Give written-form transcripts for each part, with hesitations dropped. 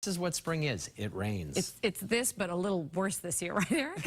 This is what spring is. It rains. It's this, but a little worse this year, right, Eric?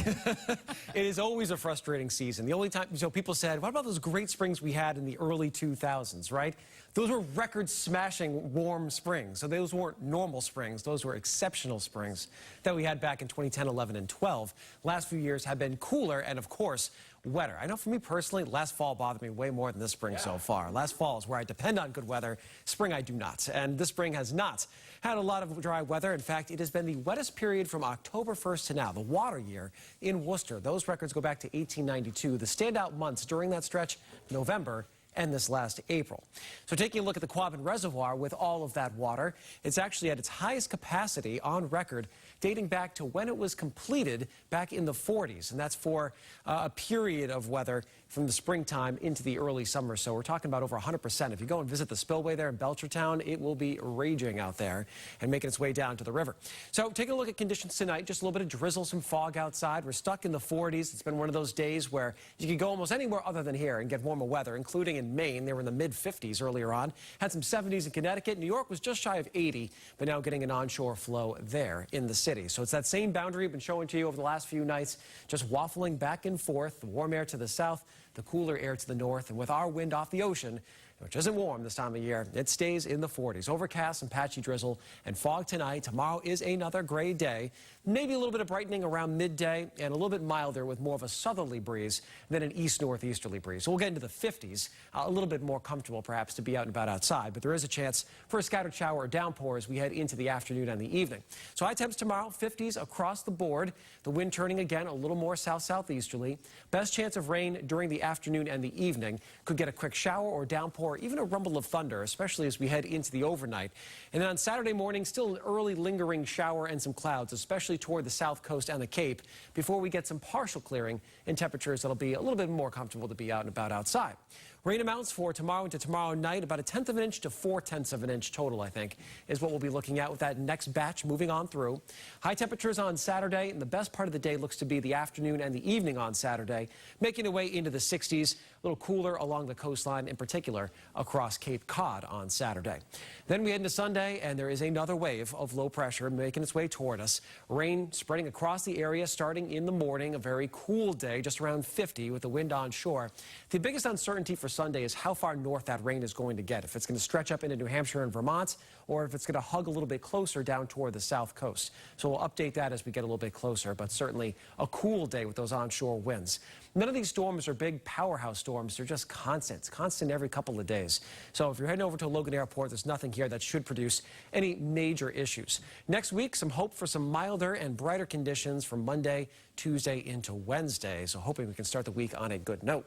It is always a frustrating season. The only time, so people said, what about those great springs we had in the early 2000s, right? Those were record-smashing warm springs. So those weren't normal springs. Those were exceptional springs that we had back in 2010, 11, and 12. Last few years have been cooler and, of course, wetter. I know for me personally, last fall bothered me way more than this spring so far. Last fall is where I depend on good weather. Spring, I do not. And this spring has not had a lot of dry weather. In fact, it has been the wettest period from October 1st to now, the water year in Worcester. Those records go back to 1892. The standout months during that stretch, November and this last April. So taking a look at the Quabbin Reservoir with all of that water, it's actually at its highest capacity on record dating back to when it was completed back in the 40s. And that's for a period of weather from the springtime into the early summer. So we're talking about over 100%. If you go and visit the spillway there in Belchertown, it will be raging out there and making its way down to the river. So taking a look at conditions tonight, just a little bit of drizzle, some fog outside. We're stuck in the 40s. It's been one of those days where you can go almost anywhere other than here and get warmer weather, including in Maine. They were in the mid-50s earlier on. Had some 70s in Connecticut. New York was just shy of 80, but now getting an onshore flow there in the city. So it's that same boundary I've been showing to you over the last few nights, just waffling back and forth. The warm air to the south, the cooler air to the north, and with our wind off the ocean, which isn't warm this time of year, it stays in the 40s. Overcast and patchy drizzle and fog tonight. Tomorrow is another gray day. Maybe a little bit of brightening around midday and a little bit milder with more of a southerly breeze than an east-northeasterly breeze. So we'll get into the 50s, a little bit more comfortable perhaps to be out and about outside, but there is a chance for a scattered shower or downpour as we head into the afternoon and the evening. So high temps tomorrow, 50s across the board. The wind turning again a little more south-southeasterly. Best chance of rain during the afternoon and the evening. Could get a quick shower or downpour, or even a rumble of thunder, especially as we head into the overnight. And then on Saturday morning, still an early lingering shower and some clouds, especially toward the south coast and the Cape, before we get some partial clearing in temperatures that'll be a little bit more comfortable to be out and about outside. Rain amounts for tomorrow into tomorrow night, about 1/10 of an inch to 4/10 of an inch total, I think, is what we'll be looking at with that next batch moving on through. High temperatures on Saturday, and the best part of the day looks to be the afternoon and the evening on Saturday, making their way into the 60s, a little cooler along the coastline, in particular across Cape Cod on Saturday. Then we head into Sunday, and there is another wave of low pressure making its way toward us. Rain spreading across the area starting in the morning, a very cool day, just around 50 with the wind onshore. The biggest uncertainty for Sunday is how far north that rain is going to get, if it's going to stretch up into New Hampshire and Vermont, or if it's going to hug a little bit closer down toward the south coast. So we'll update that as we get a little bit closer, but certainly a cool day with those onshore winds. None of these storms are big powerhouse storms. They're just constant every couple of days. So if you're heading over to Logan Airport, there's nothing here that should produce any major issues. Next week, some hope for some milder and brighter conditions from Monday, Tuesday into Wednesday. So hoping we can start the week on a good note.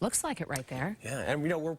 Looks like it right there. Yeah, and we're